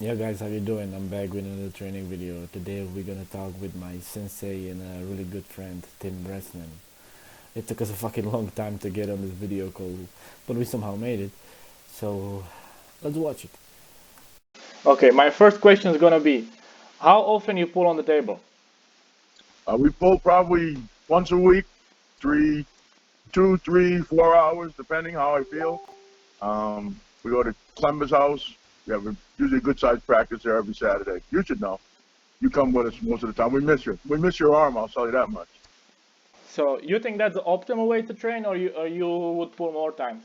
Yeah guys, how you doing? I'm back with another training video. Today we're gonna talk with my sensei and a really good friend, Tim Bresnan. It took us a fucking long time to get on this video call, but we somehow made it. So let's watch it. Okay, my first question is gonna be, how often you pull on the table? We pull probably once a week, 4 hours, depending how I feel. We go to Clember's house. We have usually a good sized practice there every Saturday. You should know. You come with us most of the time. We miss you. We miss your arm. I'll tell you that much. So you think that's the optimal way to train, or you would pull more times?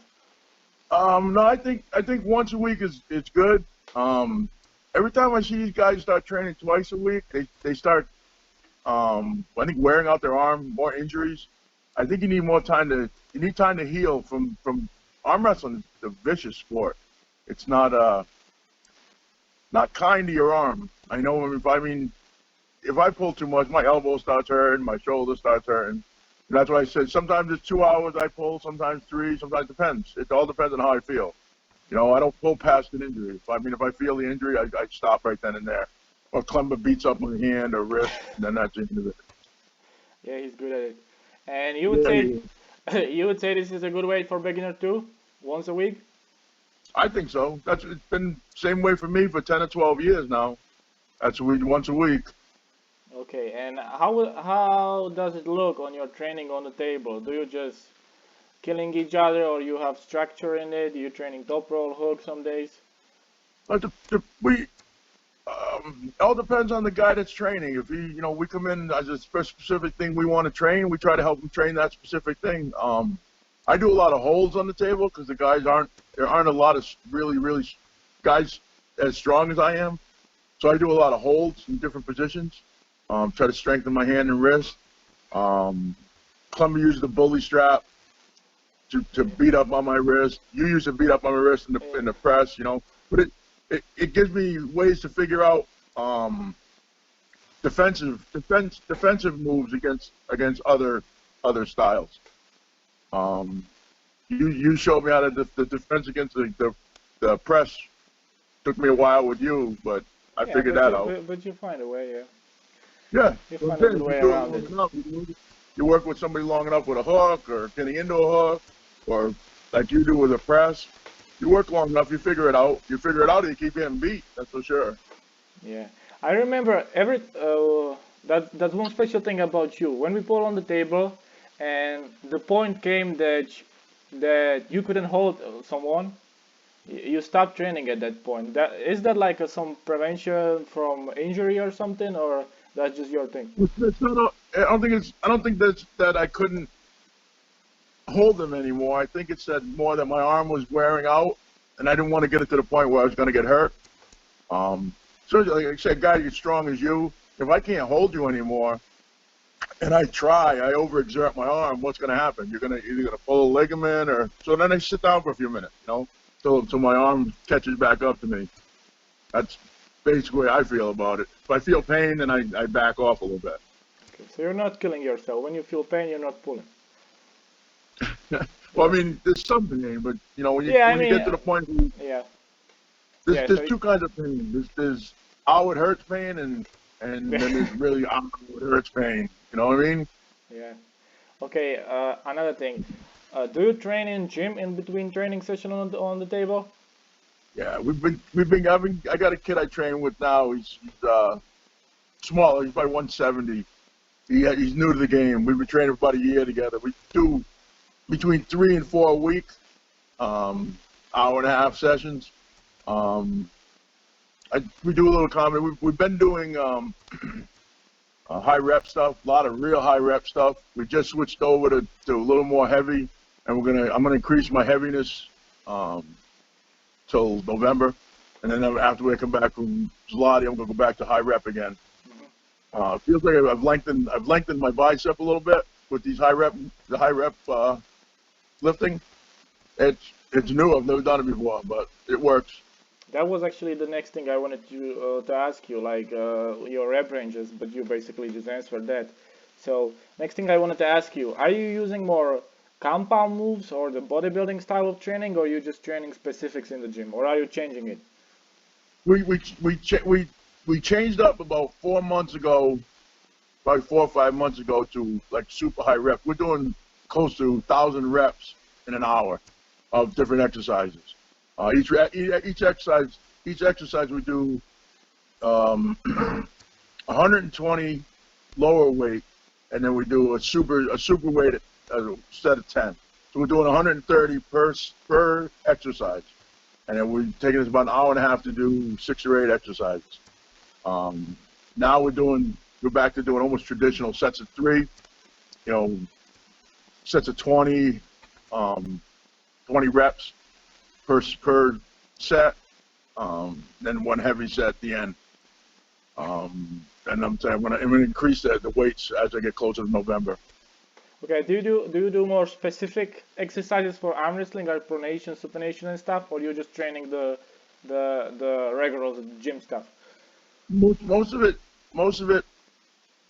No, I think once a week is good. Every time I see these guys start training twice a week, they start I think wearing out their arm, more injuries. I think you need time to heal from arm wrestling is a vicious sport. It's not kind to your arm. I know if I pull too much, my elbow starts hurting, my shoulder starts hurting. And that's why I said sometimes it's 2 hours I pull, sometimes three, sometimes depends. It all depends on how I feel. I don't pull past an injury. If I feel the injury, I stop right then and there. Or Clember beats up my hand or wrist, and then that's the end of it. Yeah, he's good at it. And you would Yeah, say, yeah. you would say this is a good weight for beginner too, once a week? I think so. It's been same way for me for 10 or 12 years now. That's once a week. Okay, and how does it look on your training on the table? Do you just killing each other, or you have structure in it? You training top roll hook some days? But we all depends on the guy that's training. If we come in as a specific thing we want to train, we try to help him train that specific thing. I do a lot of holds on the table because there aren't a lot of really guys as strong as I am. So I do a lot of holds in different positions. Try to strengthen my hand and wrist. Um, Clemmer uses the bully strap to beat up on my wrist. You used to beat up on my wrist in the press. But it gives me ways to figure out defensive moves against other styles. Um, you showed me how to the defense against the press. Took me a while with you, but I Yeah, figured but that you out. but you find a way. Yeah, Yeah, you so I'm find a good saying if you way do it around long it. enough, you work with somebody long enough with a hook or getting into a hook, or like you do with a press. You work long enough, you figure it out. You figure it out, and you keep getting beat. That's for sure. Yeah, I remember that's one special thing about you. When we put on the table, and the point came that you couldn't hold someone, you stopped training at that point. That is that like some prevention from injury or something, or that's just your thing? It's not, I don't think that I couldn't hold them anymore. I think it said more that my arm was wearing out, and I didn't want to get it to the point where I was going to get hurt. Um, so like I said, guy as strong as you, if I can't hold you anymore, and I overexert my arm, what's going to happen? You're either going to pull a ligament, or so then I sit down for a few minutes, till my arm catches back up to me. That's basically how I feel about it. If I feel pain, then I back off a little bit. Okay, so you're not killing yourself. When you feel pain, you're not pulling. Well, I Yeah. mean, there's some pain, but Yeah, I when you mean, get to the point where yeah, there's yeah. there's So two kinds of pain. There's how it hurts pain, and then there's really how it hurts pain. You know what I mean? yeah. Okay. Another thing. Do you train in gym in between training session on the table? Yeah, I got a kid I train with now. He's small. He's about 170. He's new to the game. We've been training for about a year together. We do between 3 and 4 a week, hour and a half sessions. Um, we do a little comedy. We've been doing high rep stuff, a lot of real high rep stuff. We just switched over to a little more heavy, and I'm gonna increase my heaviness um, till November, and then after I come back from Zloty, I'm gonna go back to high rep again. Feels like I've lengthened my bicep a little bit with the high rep lifting. It's new. I've never done it before, but it works. That was actually the next thing I wanted to ask you, like your rep ranges, but you basically just answered that. So next thing I wanted to ask you, are you using more compound moves or the bodybuilding style of training, or are you just training specifics in the gym, or are you changing it? we changed up about 4 months ago, probably 4 or 5 months ago, to like super high reps. We're doing close to 1,000 reps in an hour of different exercises. Each exercise we do 120 lower weight, and then we do a super weight set of 10. So we're doing 130 per exercise, and then we're taking us about an hour and a half to do 6 or 8 exercises. Now we're back to doing almost traditional sets of 3, sets of 20, 20 reps per set, then one heavy set at the end. And I'm saying I'm gonna increase the weights as I get closer to November. Okay, do you do more specific exercises for arm wrestling, like pronation, supination, and stuff, or you're just training the regular gym stuff? Most of it,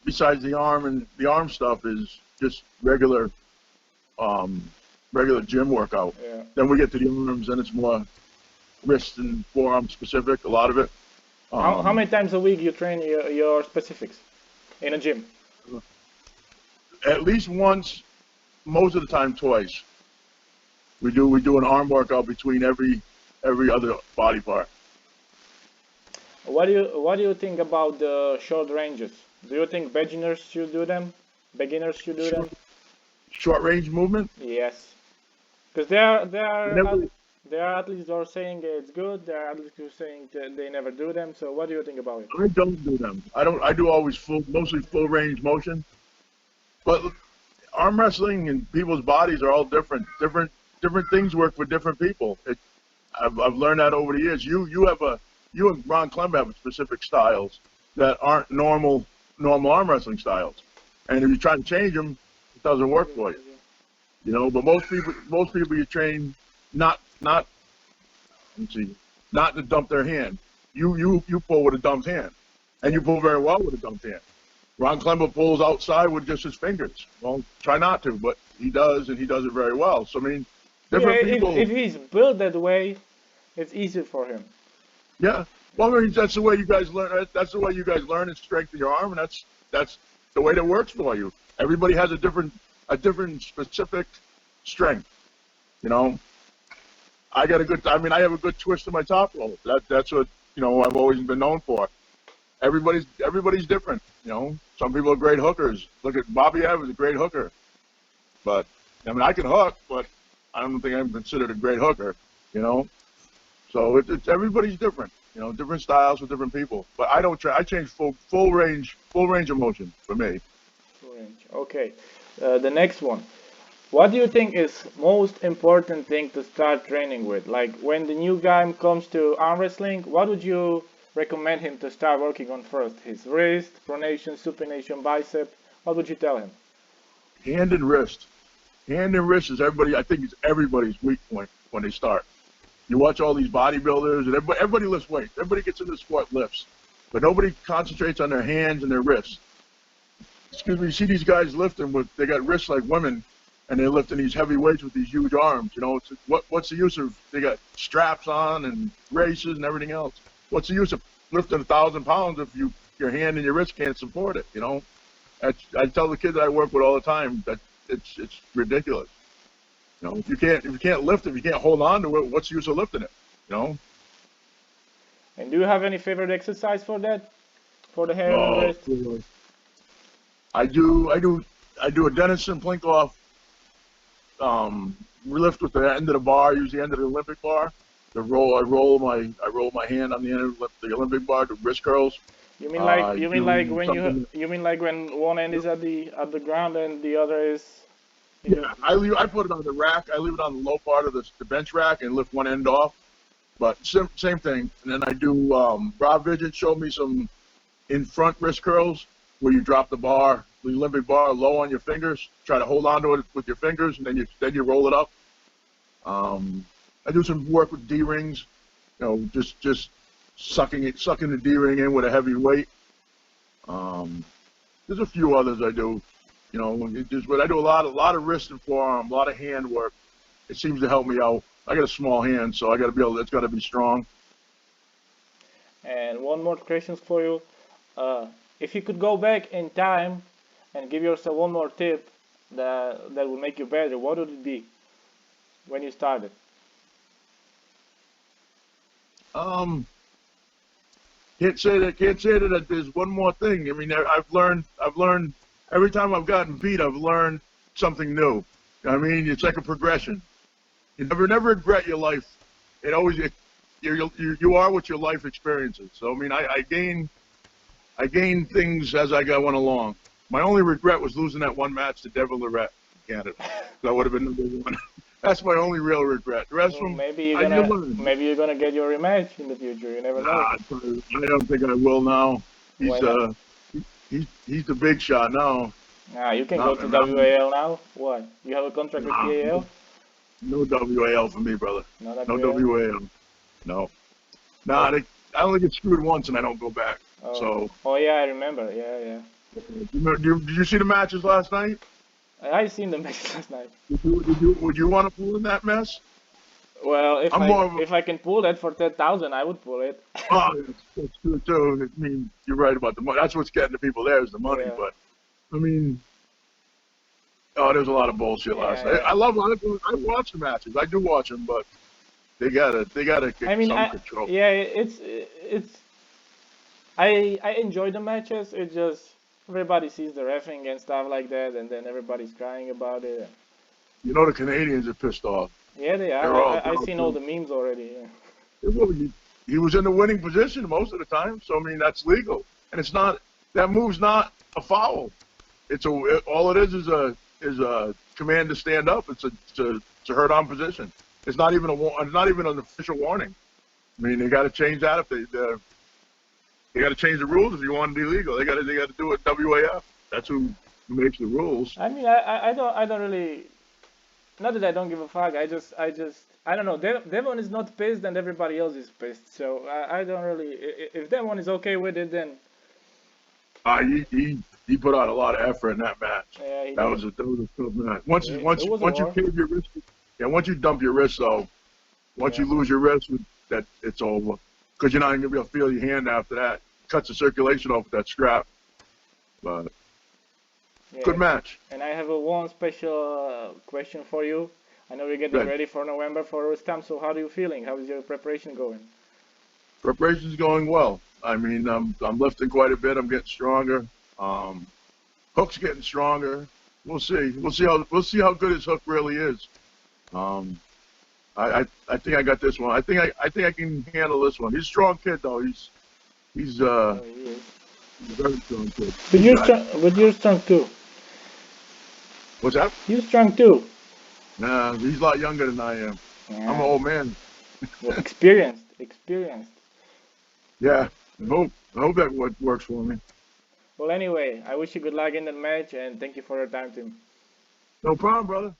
besides the arm stuff, is just regular gym workout. Yeah. Then we get to the arms, and it's more wrist and forearm specific. A lot of it. How many times a week you train your specifics in a gym? At least once, most of the time twice. We do an arm workout between every other body part. What do you think about the short ranges? Do you think beginners should do them? Short range movement? Yes, because there are athletes who are saying it's good. There are athletes who are saying that they never do them. So what do you think about it? I don't do them. I do always mostly full range motion. But arm wrestling and people's bodies are all different. Different things work for different people. I've learned that over the years. You and Ron Clember have specific styles that aren't normal arm wrestling styles. And if you try to change them, it doesn't work for you. But most people you train not to dump their hand. You pull with a dumped hand, and you pull very well with a dumped hand. Ron Clember pulls outside with just his fingers. Well, try not to, but he does, and he does it very well. So I mean, different people. If he's built that way, it's easier for him. Yeah. Well, I mean, that's the way you guys learn. That's the way you guys learn and strengthen your arm, and that's the way that works for you. Everybody has a different specific strength. I have a good twist in my top roll. That's what I've always been known for. Everybody's different. Some people are great hookers. Look at Babayev is a great hooker, but I can hook, but I don't think I'm considered a great hooker. So it's everybody's different. Different styles for different people. But I don't try. I change full range of motion for me. Full range. Okay. The next one. What do you think is most important thing to start training with? Like when the new guy comes to arm wrestling, what would you recommend him to start working on first? His wrist, pronation, supination, bicep. What would you tell him? Hand and wrist. Hand and wrist is everybody's weak point when they start. You watch all these bodybuilders, and everybody lifts weights. Everybody gets into the sport lifts, but nobody concentrates on their hands and their wrists. Excuse me. You see these guys lifting they got wrists like women, and they're lifting these heavy weights with these huge arms. What's the use of? They got straps on and races and everything else. What's the use of lifting 1,000 pounds if your hand and your wrist can't support it? I tell the kids that I work with all the time that it's ridiculous. If you can't lift it, if you can't hold on to it, what's the use of lifting it? And do you have any favorite exercise for that? For the hand and wrist? I do a Denison Plinkoff lift with the end of the bar, use the end of the Olympic bar. I roll my hand on the end of the Olympic bar to wrist curls. You mean like when one end is at the ground and the other is? Yeah, I put it on the rack. I leave it on the low part of the bench rack and lift one end off. But same thing. And then I do. Rob Vigent showed me some in front wrist curls where you drop the Olympic bar low on your fingers. Try to hold onto it with your fingers, and then you roll it up. I do some work with D rings. Just sucking the D ring in with a heavy weight. There's a few others I do. But I do a lot of wrist and forearm, a lot of hand work. It seems to help me out. I got a small hand, so it's got to be strong. And one more question for you. If you could go back in time and give yourself one more tip that would make you better, what would it be when you started? Um, can't say that there's one more thing. I mean, I've learned every time I've gotten beat, I've learned something new. I mean, it's like a progression. You never regret your life. It always, you are what your life experiences. So I mean, I gain things as went along. My only regret was losing that one match to Devil Lorette in Canada. That would have been number one. That's my only real regret. The rest of Well, them, you learn. maybe you're gonna get your rematch in the future. You never know. Nah, I don't think I will now. Why He's not? he's the big shot now. Ah, you can go Not, to not, WAL now. What? You have a contract with nah, PAL? no WAL for me, brother. No No WAL. WAL. No. Nah, I only get screwed once and I don't go back. Oh, So, oh yeah, I remember. Yeah, yeah. did you see the matches last night? I seen the match last night. Would you want to pull in that mess? Well, I'm more of a, if I can pull that for 10,000, I would pull it. oh, that's true too. I mean, you're right about the money. That's what's getting the people there is the money. Yeah, But I mean, oh, there's a lot of bullshit last yeah, night. yeah. I watch the matches. I do watch them, but they gotta I get mean, some control. yeah, it's I enjoy the matches. It just everybody sees the refing and stuff like that, and then everybody's crying about it. You know, the Canadians are pissed off. Yeah, they are. I seen all the memes already. Yeah. Well, he was in the winning position most of the time, so I mean that's legal, and it's not that move's not a foul. All it is a command to stand up. It's a hurt on position. It's not even it's not even an official warning. I mean, they got to change that if they got to change the rules if you want to be legal. They got to do it WAF. That's who makes the rules. I mean, I don't really. Not that I don't give a fuck. I don't know. Devon is not pissed, and everybody else is pissed. So I don't really. If Devon is okay with it, then He put out a lot of effort in that match. yeah, he That did. was a tough match. It was a Once you war. cave your wrist, yeah, once you dump your wrist though, once Yeah. you lose your wrist, that it's over. Because you're not even gonna be able to feel your hand after that. Cuts the circulation off with that strap. But Yeah. good match. And I have a one special question for you. I know you're getting Good. ready for November for Rustam. So how are you feeling? How is your preparation going? Preparation's going well. I mean, I'm lifting quite a bit. I'm getting stronger. Hook's getting stronger. We'll see. We'll see how good his hook really is. Um, I think I got this one. I think I can handle this one. He's a strong kid though. He's Oh, he is. a very strong kid. But you're strong. But you're strong too. What's that? You're strong too. Nah, he's a lot younger than I am. I'm an Yeah. old man. Well, experienced. Experienced. Yeah. I hope that works for me. Well, anyway, I wish you good luck in the match and thank you for your time, Tim. No problem, brother.